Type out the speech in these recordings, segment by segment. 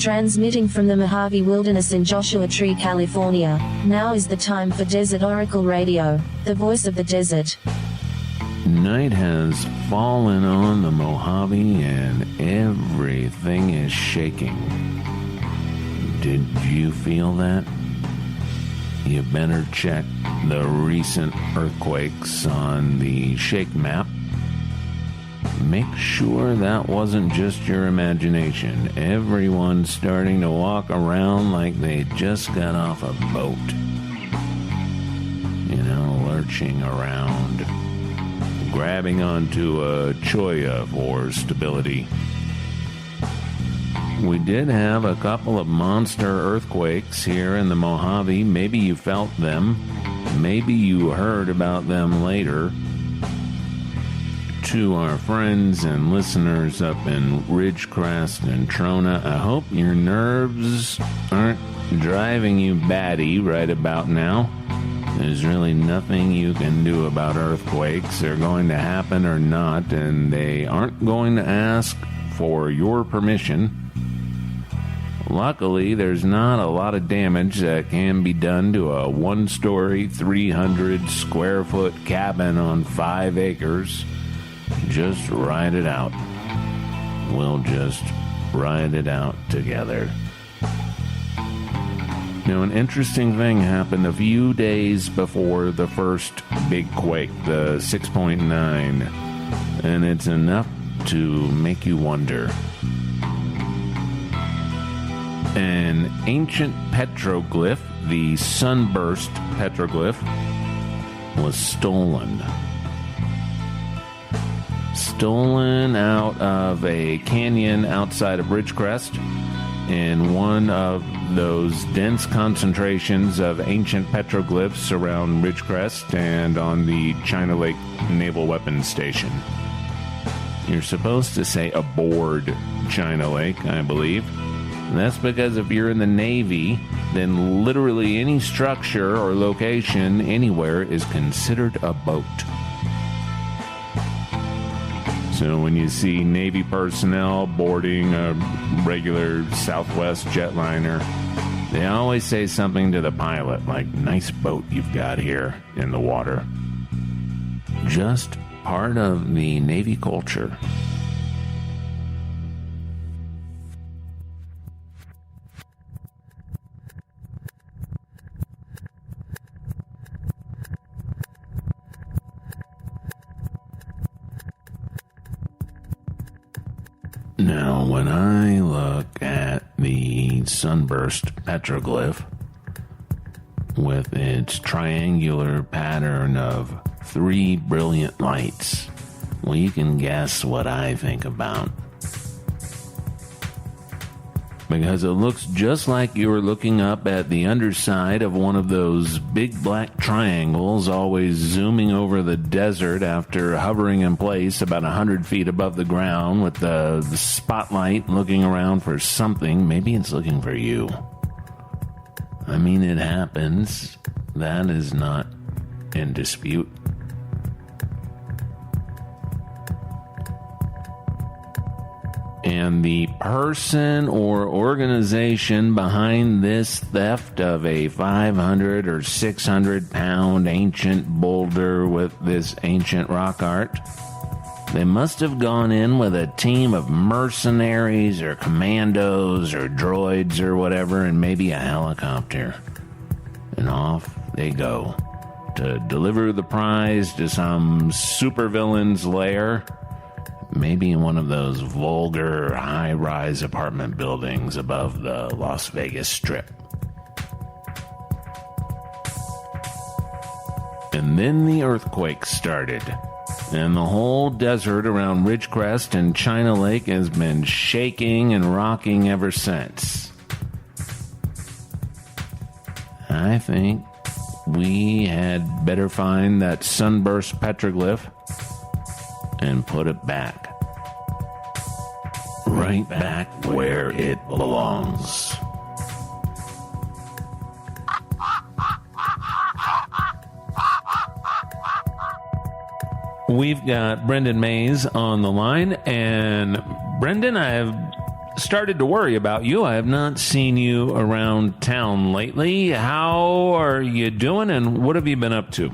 Transmitting from the Mojave Wilderness in Joshua Tree, California, now is the time for Desert Oracle Radio, the voice of the desert. Night has fallen on the Mojave and everything is shaking. Did you feel that? You better check the recent earthquakes on the shake map. Make sure that wasn't just your imagination. Everyone's starting to walk around like they just got off a boat. You know, lurching around, grabbing onto a cholla for stability. We did have a couple of monster earthquakes here in the Mojave. Maybe you felt them. Maybe you heard about them later. To our friends and listeners up in Ridgecrest and Trona, I hope your nerves aren't driving you batty right about now. There's really nothing you can do about earthquakes. They're going to happen or not, and they aren't going to ask for your permission. Luckily, there's not a lot of damage that can be done to a one-story, 300-square-foot cabin on 5 acres. Just ride it out. We'll just ride it out together. Now, an interesting thing happened a few days before the first big quake, the 6.9, and it's enough to make you wonder. An ancient petroglyph, the sunburst petroglyph, was stolen. Stolen out of a canyon outside of Ridgecrest in one of those dense concentrations of ancient petroglyphs around Ridgecrest and on the China Lake Naval Weapons Station. You're supposed to say aboard China Lake, I believe. And that's because if you're in the Navy, then literally any structure or location anywhere is considered a boat. So when you see Navy personnel boarding a regular Southwest jetliner, they always say something to the pilot like, "Nice boat you've got here in the water." Just part of the Navy culture. Now, when I look at the sunburst petroglyph with its triangular pattern of 3 brilliant lights, well, you can guess what I think about. Because it looks just like you're looking up at the underside of one of those big black triangles always zooming over the desert after hovering in place about 100 feet above the ground with the spotlight looking around for something. Maybe it's looking for you. I mean, it happens. That is not in dispute. And the person or organization behind this theft of a 500 or 600 pound ancient boulder with this ancient rock art, they must have gone in with a team of mercenaries or commandos or droids or whatever, and maybe a helicopter. And off they go to deliver the prize to some supervillain's lair. Maybe in one of those vulgar high-rise apartment buildings above the Las Vegas Strip. And then the earthquake started, and the whole desert around Ridgecrest and China Lake has been shaking and rocking ever since. I think we had better find that sunburst petroglyph and put it back. Right back where it belongs. We've got Brendan Mays on the line, and Brendan, I have started to worry about you. I have not seen you around town lately. How are you doing, and what have you been up to?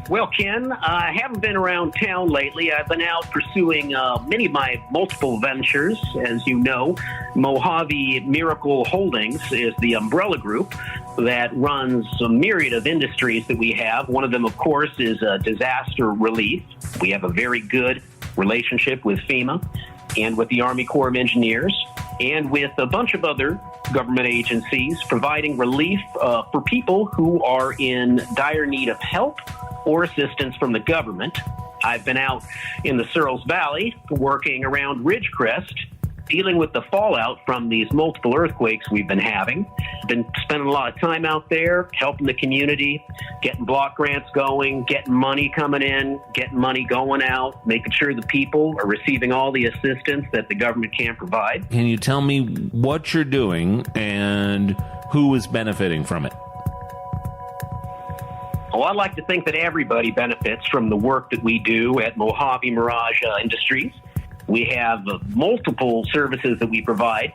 Well, Ken, I haven't been around town lately. I've been out pursuing many of my multiple ventures. As you know, Mojave Miracle Holdings is the umbrella group that runs a myriad of industries that we have. One of them, of course, is disaster relief. We have a very good relationship with FEMA and with the Army Corps of Engineers and with a bunch of other government agencies providing relief for people who are in dire need of help or assistance from the government. I've been out in the Searles Valley working around Ridgecrest, dealing with the fallout from these multiple earthquakes we've been having. Been spending a lot of time out there, helping the community, getting block grants going, getting money coming in, getting money going out, making sure the people are receiving all the assistance that the government can provide. Can you tell me what you're doing and who is benefiting from it? Well, I'd like to think that everybody benefits from the work that we do at Mojave Mirage Industries. We have multiple services that we provide.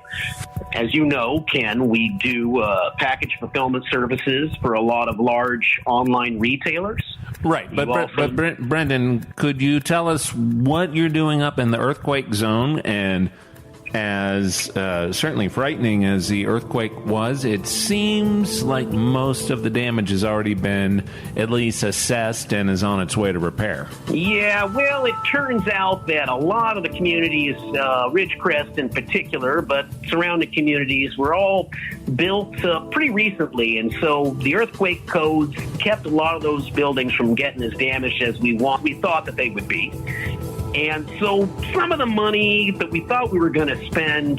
As you know, Ken, we do package fulfillment services for a lot of large online retailers. Right, but Brendan, could you tell us what you're doing up in the earthquake zone? And as certainly frightening as the earthquake was, it seems like most of the damage has already been at least assessed and is on its way to repair. Yeah, well, it turns out that a lot of the communities, Ridgecrest in particular, but surrounding communities, were all built pretty recently, and so the earthquake codes kept a lot of those buildings from getting as damaged as we thought that they would be. And so some of the money that we thought we were going to spend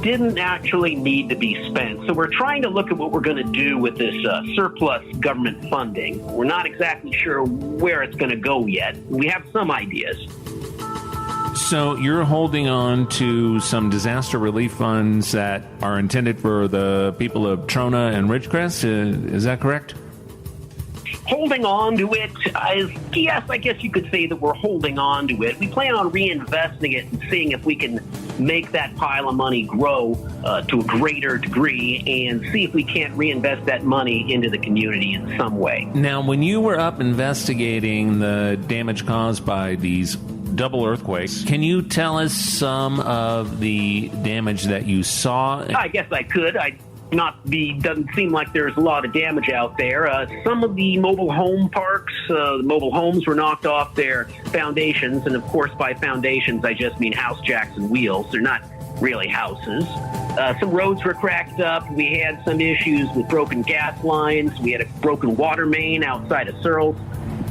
didn't actually need to be spent. So we're trying to look at what we're going to do with this surplus government funding. We're not exactly sure where it's going to go yet. We have some ideas. So you're holding on to some disaster relief funds that are intended for the people of Trona and Ridgecrest. Is that correct? Holding on to it, yes, I guess you could say that we're holding on to it. We plan on reinvesting it and seeing if we can make that pile of money grow to a greater degree and see if we can't reinvest that money into the community in some way. Now, when you were up investigating the damage caused by these double earthquakes, can you tell us some of the damage that you saw? I guess I could. Doesn't seem like there's a lot of damage out there. Some of the mobile home parks, the mobile homes were knocked off their foundations, and of course by foundations I just mean house jacks and wheels. They're not really houses. Some roads were cracked up. We had some issues with broken gas lines. We had a broken water main outside of Searles.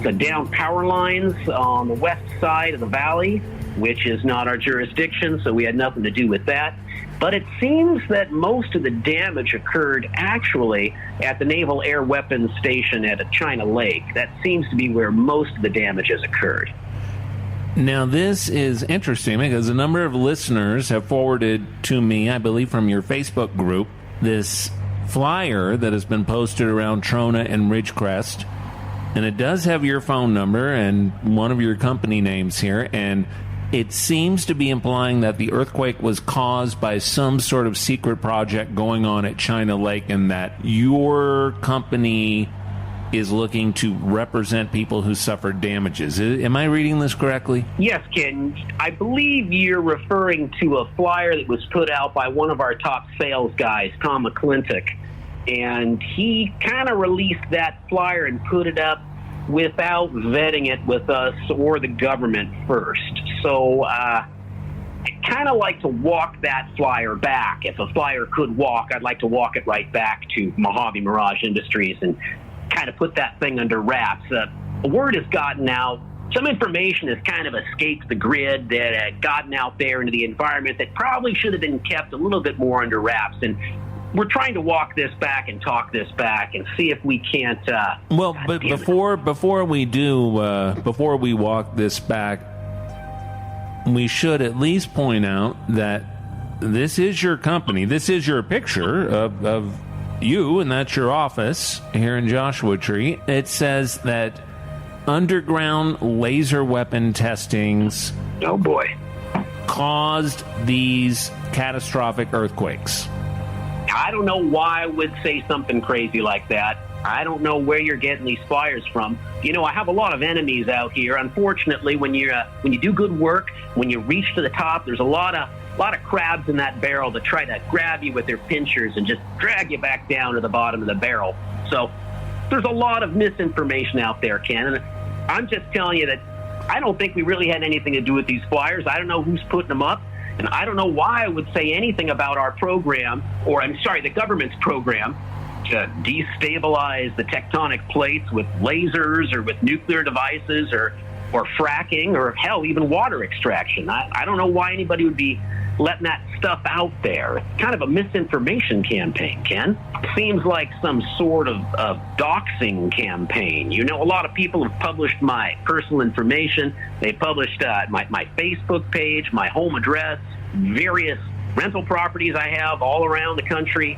The down power lines on the west side of the valley, which is not our jurisdiction, so we had nothing to do with that. But it seems that most of the damage occurred actually at the Naval Air Weapons Station at China Lake. That seems to be where most of the damage has occurred. Now, this is interesting because a number of listeners have forwarded to me, I believe from your Facebook group, this flyer that has been posted around Trona and Ridgecrest. And it does have your phone number and one of your company names here, and it seems to be implying that the earthquake was caused by some sort of secret project going on at China Lake and that your company is looking to represent people who suffered damages. Am I reading this correctly? Yes, Ken. I believe you're referring to a flyer that was put out by one of our top sales guys, Tom McClintock. And he kind of released that flyer and put it up without vetting it with us or the government first. So I'd kind of like to walk that flyer back. If a flyer could walk, I'd like to walk it right back to Mojave Mirage Industries and kind of put that thing under wraps. The word has gotten out. Some information has kind of escaped the grid that had gotten out there into the environment that probably should have been kept a little bit more under wraps. And we're trying to walk this back and talk this back and see if we can't. Well, but before we walk this back, we should at least point out that this is your company. This is your picture of you, and that's your office here in Joshua Tree. It says that underground laser weapon testings. Oh boy. caused these catastrophic earthquakes? I don't know why I would say something crazy like that. I don't know where you're getting these fires from. You know, I have a lot of enemies out here. Unfortunately, when you do good work, when you reach to the top, there's a lot of crabs in that barrel that try to grab you with their pinchers and just drag you back down to the bottom of the barrel. So there's a lot of misinformation out there, Ken. And I'm just telling you that I don't think we really had anything to do with these flyers. I don't know who's putting them up. And I don't know why I would say anything about our program, or I'm sorry, the government's program, to destabilize the tectonic plates with lasers or with nuclear devices or fracking or, hell, even water extraction. I don't know why anybody would be letting that stuff out there. It's kind of a misinformation campaign, Ken. Seems like some sort of doxing campaign. You know, a lot of people have published my personal information. They published my Facebook page, my home address, various rental properties I have all around the country,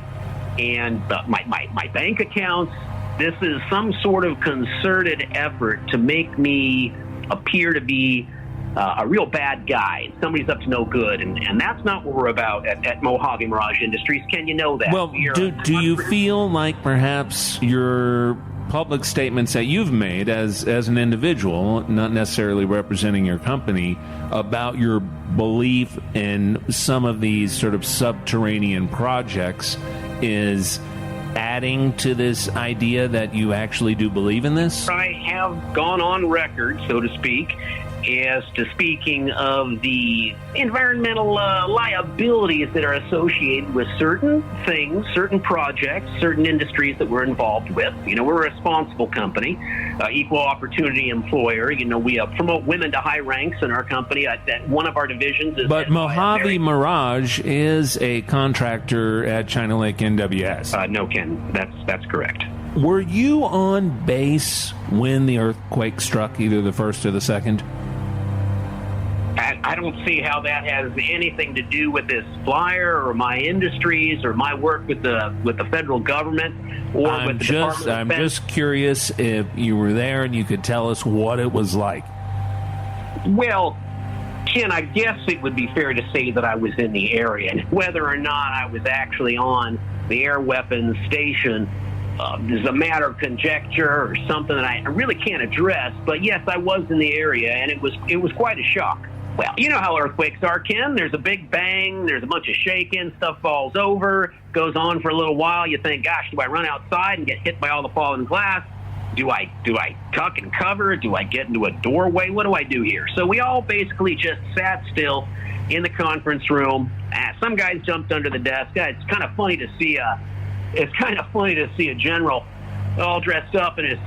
and my bank accounts. This is some sort of concerted effort to make me appear to be a real bad guy. Somebody's up to no good, and that's not what we're about at Mojave Mirage Industries. Ken, you know that. Well, do you feel like perhaps your public statements that you've made as an individual, not necessarily representing your company, about your belief in some of these sort of subterranean projects is adding to this idea that you actually do believe in this? I have gone on record, so to speak, as to speaking of the environmental liabilities that are associated with certain things, certain projects, certain industries that we're involved with. You know, we're a responsible company, equal opportunity employer. You know, we promote women to high ranks in our company. That one of our divisions is. But Mojave Mirage is a contractor at China Lake NWS. No, Ken, that's correct. Were you on base when the earthquake struck, either the first or the second? I don't see how that has anything to do with this flyer or my industries or my work with the federal government or with the Department of Defense. I'm just curious if you were there and you could tell us what it was like. Well, Ken, I guess it would be fair to say that I was in the area, and whether or not I was actually on the air weapons station is a matter of conjecture or something that I really can't address. But yes, I was in the area, and it was quite a shock. Well, you know how earthquakes are, Ken. There's a big bang, there's a bunch of shaking, stuff falls over, goes on for a little while. You think, gosh, do I run outside and get hit by all the falling glass? Do I tuck and cover? Do I get into a doorway? What do I do here? So we all basically just sat still in the conference room. Some guys jumped under the desk. It's kind of funny to see a general all dressed up in his,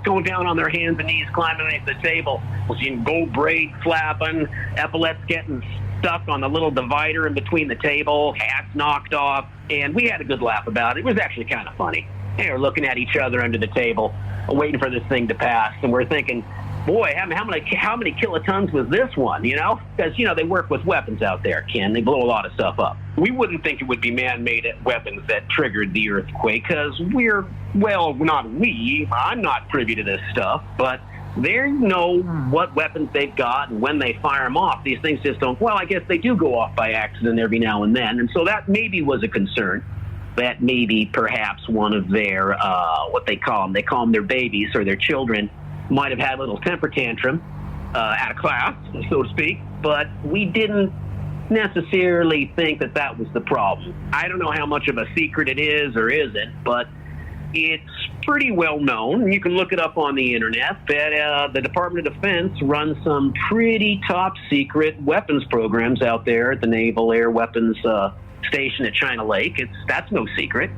going down on their hands and knees, climbing underneath the table. We'll see gold braid flapping, epaulets getting stuck on the little divider in between the table, hats knocked off, and we had a good laugh about it. It was actually kind of funny. They were looking at each other under the table, waiting for this thing to pass, and we're thinking, boy, how many kilotons was this one, Because, they work with weapons out there, Ken. They blow a lot of stuff up. We wouldn't think it would be man-made weapons that triggered the earthquake because I'm not privy to this stuff, but they know what weapons they've got and when they fire them off. These things just don't, I guess they do go off by accident every now and then. And so that maybe was a concern. That maybe perhaps one of their, what they call them their babies or their children, might have had a little temper tantrum out of class, so to speak, but we didn't necessarily think that was the problem. I don't know how much of a secret it is or isn't, but it's pretty well known. You can look it up on the internet that the Department of Defense runs some pretty top secret weapons programs out there at the Naval Air Weapons Station at China Lake. That's no secret.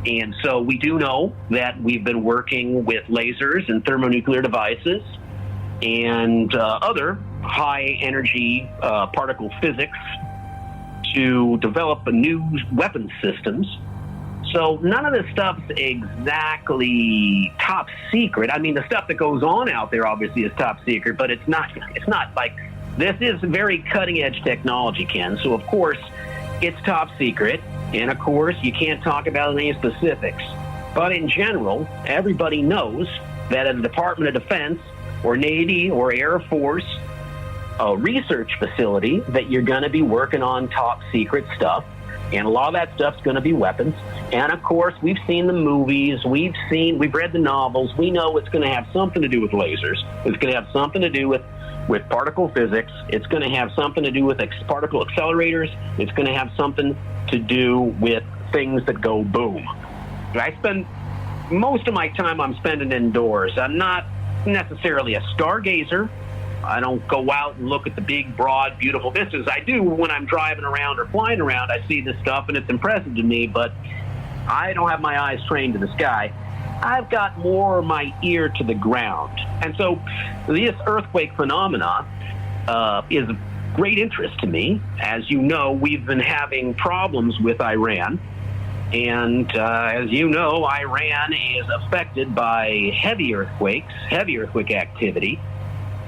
And so we do know that we've been working with lasers and thermonuclear devices and other high-energy particle physics to develop new weapons systems. So none of this stuff's exactly top secret. I mean, the stuff that goes on out there obviously is top secret, but it's not like this is very cutting-edge technology, Ken. So, of course, it's top secret. And, of course, you can't talk about any specifics. But in general, everybody knows that at the Department of Defense or Navy or Air Force, a research facility that you're going to be working on top secret stuff. And a lot of that stuff's going to be weapons. And of course, we've seen the movies, we've read the novels. We know it's going to have something to do with lasers. It's going to have something to do with particle physics. It's going to have something to do with particle accelerators. It's going to have something to do with things that go boom. I spend most of my time I'm spending indoors. I'm not necessarily a stargazer. I don't go out and look at the big, broad, beautiful vistas. I do when I'm driving around or flying around. I see this stuff, and it's impressive to me, but I don't have my eyes trained to the sky. I've got more my ear to the ground. And so this earthquake phenomena is of great interest to me. As you know, we've been having problems with Iran. And as you know, Iran is affected by heavy earthquake activity.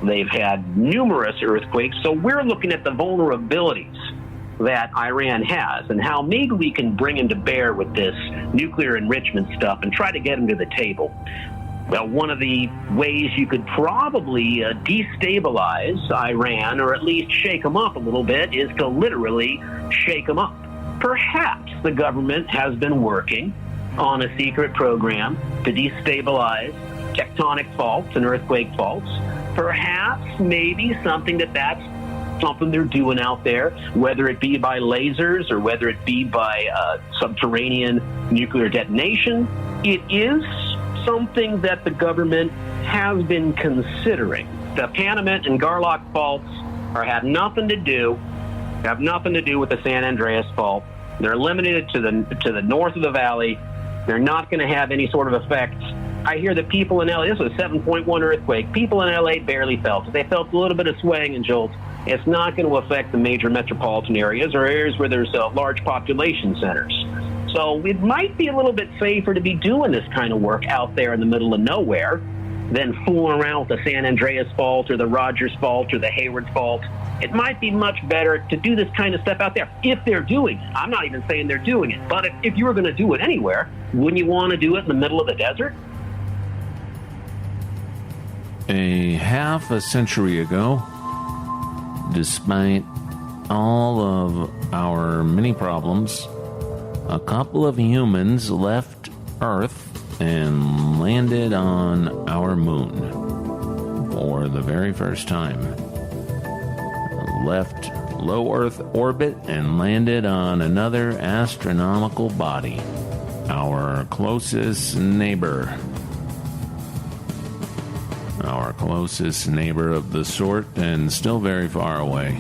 They've had numerous earthquakes, so we're looking at the vulnerabilities that Iran has and how maybe we can bring them to bear with this nuclear enrichment stuff and try to get them to the table. Well, one of the ways you could probably destabilize Iran, or at least shake them up a little bit, is to literally shake them up. Perhaps the government has been working on a secret program to destabilize tectonic faults and earthquake faults. Perhaps maybe that's something they're doing out there, whether it be by lasers or whether it be by subterranean nuclear detonation. It is something that the government has been considering. The Panamint and Garlock faults have nothing to do with the San Andreas fault. They're limited to the north of the valley. They're not going to have any sort of effect. I hear that people in LA, this was a 7.1 earthquake, people in LA barely felt it. They felt a little bit of swaying and jolts. It's not going to affect the major metropolitan areas or areas where there's large population centers. So it might be a little bit safer to be doing this kind of work out there in the middle of nowhere than fooling around with the San Andreas fault or the Rogers fault or the Hayward fault. It might be much better to do this kind of stuff out there if they're doing it. I'm not even saying they're doing it, but if you were going to do it anywhere, wouldn't you want to do it in the middle of the desert? A half a century ago, despite all of our many problems, a couple of humans left Earth and landed on our moon for the very first time. Left low Earth orbit and landed on another astronomical body, our closest neighbor. Our closest neighbor of the sort, and still very far away.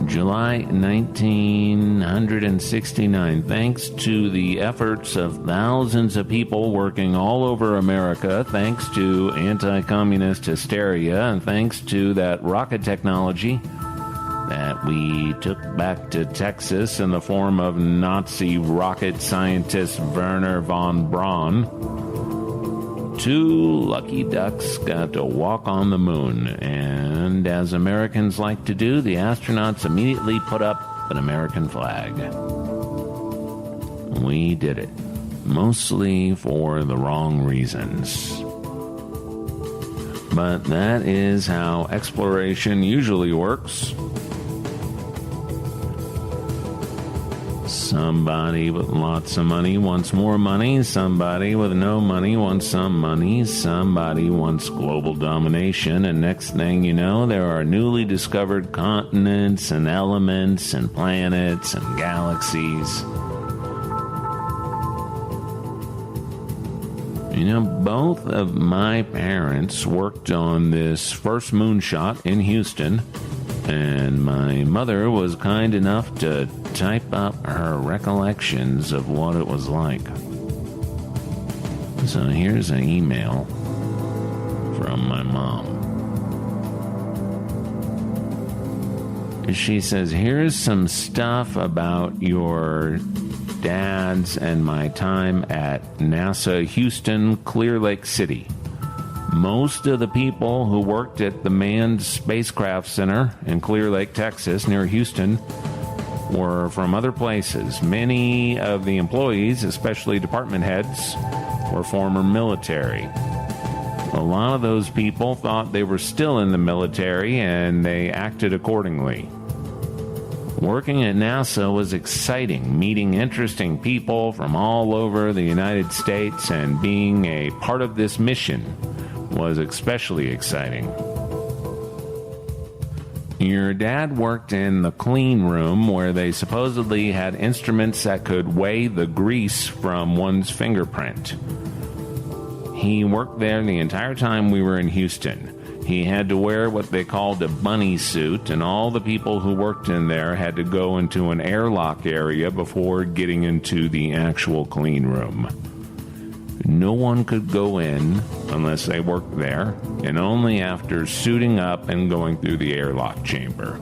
July 1969. Thanks to the efforts of thousands of people working all over America, thanks to anti-communist hysteria, and thanks to that rocket technology that we took back to Texas in the form of Nazi rocket scientist Werner von Braun, 2 lucky ducks got to walk on the moon, and as Americans like to do, the astronauts immediately put up an American flag. We did it, mostly for the wrong reasons. But that is how exploration usually works. Somebody with lots of money wants more money. Somebody with no money wants some money. Somebody wants global domination. And next thing you know, there are newly discovered continents and elements and planets and galaxies. You know, both of my parents worked on this first moonshot in Houston. And my mother was kind enough to type up her recollections of what it was like. So here's an email from my mom. She says, here's some stuff about your dad's and my time at NASA Houston Clear Lake City. Most of the people who worked at the Manned Spacecraft Center in Clear Lake, Texas, near Houston, were from other places. Many of the employees, especially department heads, were former military. A lot of those people thought they were still in the military, and they acted accordingly. Working at NASA was exciting, meeting interesting people from all over the United States, and being a part of this mission was especially exciting. Your dad worked in the clean room where they supposedly had instruments that could weigh the grease from one's fingerprint. He worked there the entire time we were in Houston. He had to wear what they called a bunny suit, and all the people who worked in there had to go into an airlock area before getting into the actual clean room. No one could go in unless they worked there, and only after suiting up and going through the airlock chamber.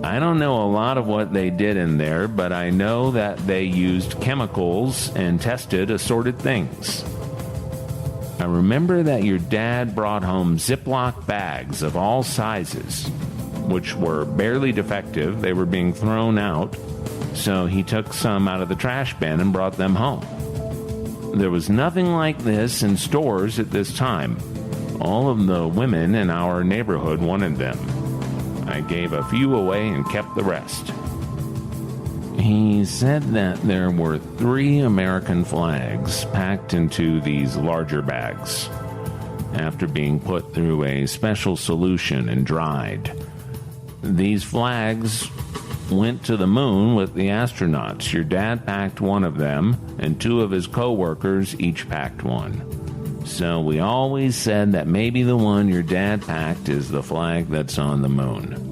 I don't know a lot of what they did in there, but I know that they used chemicals and tested assorted things. I remember that your dad brought home Ziploc bags of all sizes, which were barely defective. They were being thrown out, so he took some out of the trash bin and brought them home. There was nothing like this in stores at this time. All of the women in our neighborhood wanted them. I gave a few away and kept the rest. He said that there were 3 American flags packed into these larger bags after being put through a special solution and dried. These flags went to the moon with the astronauts. Your dad packed one of them, and 2 of his co-workers each packed one. So we always said that maybe the one your dad packed is the flag that's on the moon.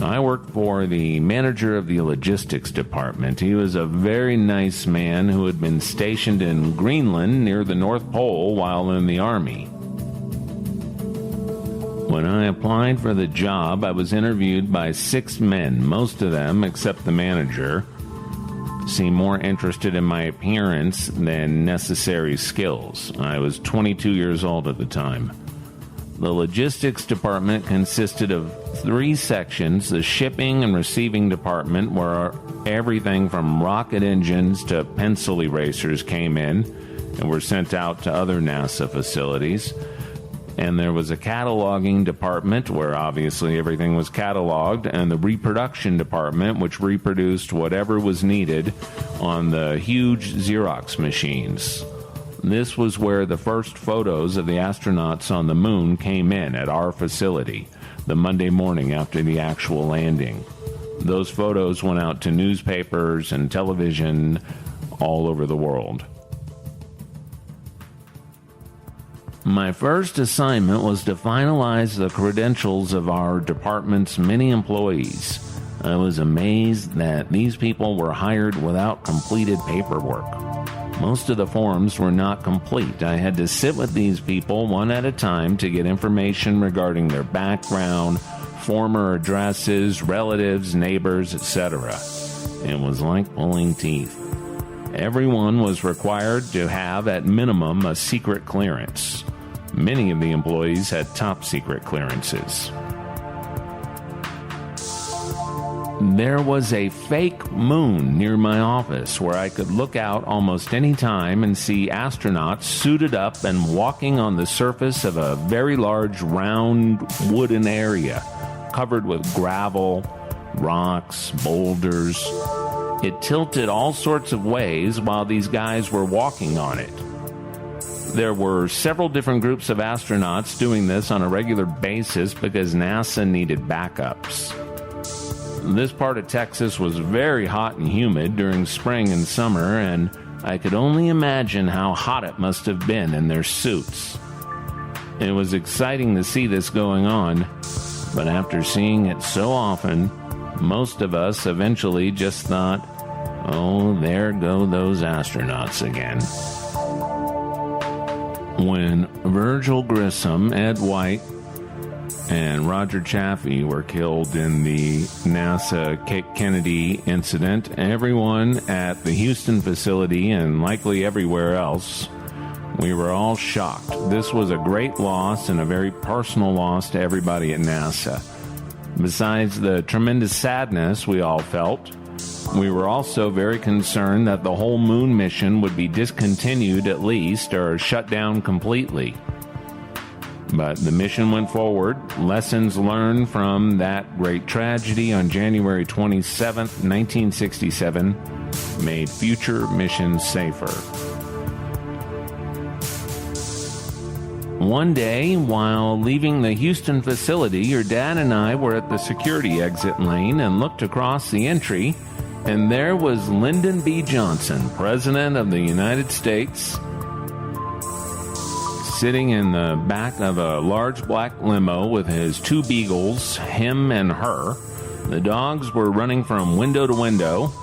I worked for the manager of the logistics department. He was a very nice man who had been stationed in Greenland near the North Pole while in the Army. When I applied for the job, I was interviewed by 6 men. Most of them, except the manager, seemed more interested in my appearance than necessary skills. I was 22 years old at the time. The logistics department consisted of 3 sections: the shipping and receiving department, where everything from rocket engines to pencil erasers came in and were sent out to other NASA facilities. And there was a cataloging department where obviously everything was cataloged, and the reproduction department, which reproduced whatever was needed on the huge Xerox machines. This was where the first photos of the astronauts on the moon came in at our facility the Monday morning after the actual landing. Those photos went out to newspapers and television all over the world. My first assignment was to finalize the credentials of our department's many employees. I was amazed that these people were hired without completed paperwork. Most of the forms were not complete. I had to sit with these people one at a time to get information regarding their background, former addresses, relatives, neighbors, etc. It was like pulling teeth. Everyone was required to have, at minimum, a secret clearance. Many of the employees had top-secret clearances. There was a fake moon near my office where I could look out almost any time and see astronauts suited up and walking on the surface of a very large, round, wooden area covered with gravel, rocks, boulders. It tilted all sorts of ways while these guys were walking on it. There were several different groups of astronauts doing this on a regular basis because NASA needed backups. This part of Texas was very hot and humid during spring and summer, and I could only imagine how hot it must have been in their suits. It was exciting to see this going on, but after seeing it so often, most of us eventually just thought, oh, there go those astronauts again. When Virgil Grissom, Ed White, and Roger Chaffee were killed in the NASA Kennedy incident, everyone at the Houston facility and likely everywhere else, we were all shocked. This was a great loss and a very personal loss to everybody at NASA. Besides the tremendous sadness we all felt, We were also very concerned that the whole moon mission would be discontinued at least or shut down completely. But the mission went forward. Lessons learned from that great tragedy on January 27th, 1967, made future missions safer. One day, while leaving the Houston facility, your dad and I were at the security exit lane and looked across the entry, and there was Lyndon B. Johnson, President of the United States, sitting in the back of a large black limo with his two beagles, him and her. The dogs were running from window to window.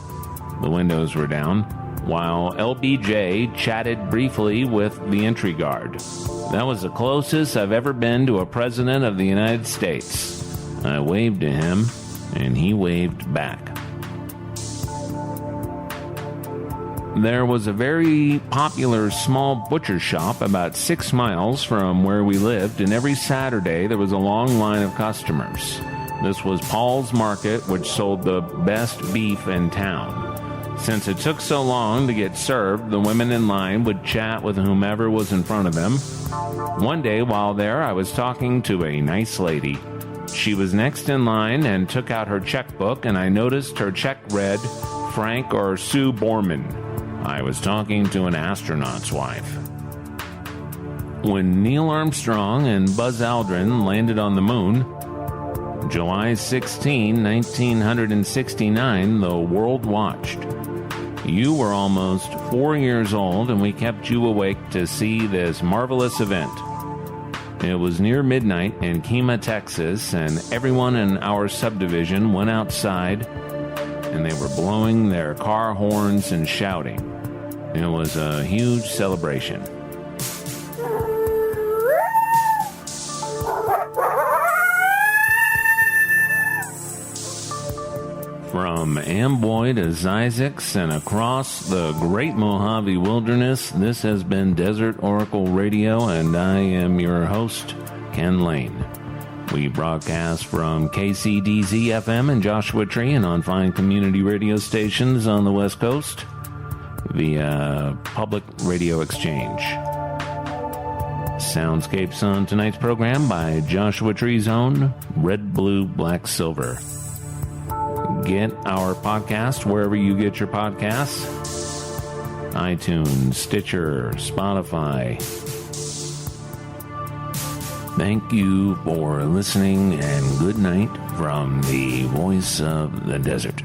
The windows were down, while LBJ chatted briefly with the entry guard. That was the closest I've ever been to a president of the United States. I waved to him, and he waved back. There was a very popular small butcher shop about 6 miles from where we lived, and every Saturday there was a long line of customers. This was Paul's Market, which sold the best beef in town. Since it took so long to get served, the women in line would chat with whomever was in front of them. One day while there, I was talking to a nice lady. She was next in line and took out her checkbook, and I noticed her check read Frank or Sue Borman. I was talking to an astronaut's wife. When Neil Armstrong and Buzz Aldrin landed on the moon, July 16, 1969, the world watched. You were almost 4 years old, and we kept you awake to see this marvelous event. It was near midnight in Kemah, Texas, and everyone in our subdivision went outside, and they were blowing their car horns and shouting. It was a huge celebration. From Amboy to Zzyzx and across the Great Mojave Wilderness, this has been Desert Oracle Radio, and I am your host, Ken Lane. We broadcast from KCDZ-FM in Joshua Tree and on fine community radio stations on the West Coast via Public Radio Exchange. Soundscapes on tonight's program by Joshua Tree's own Red, Blue, Black, Silver. Get our podcast wherever you get your podcasts. iTunes, Stitcher, Spotify. Thank you for listening, and good night from the voice of the desert.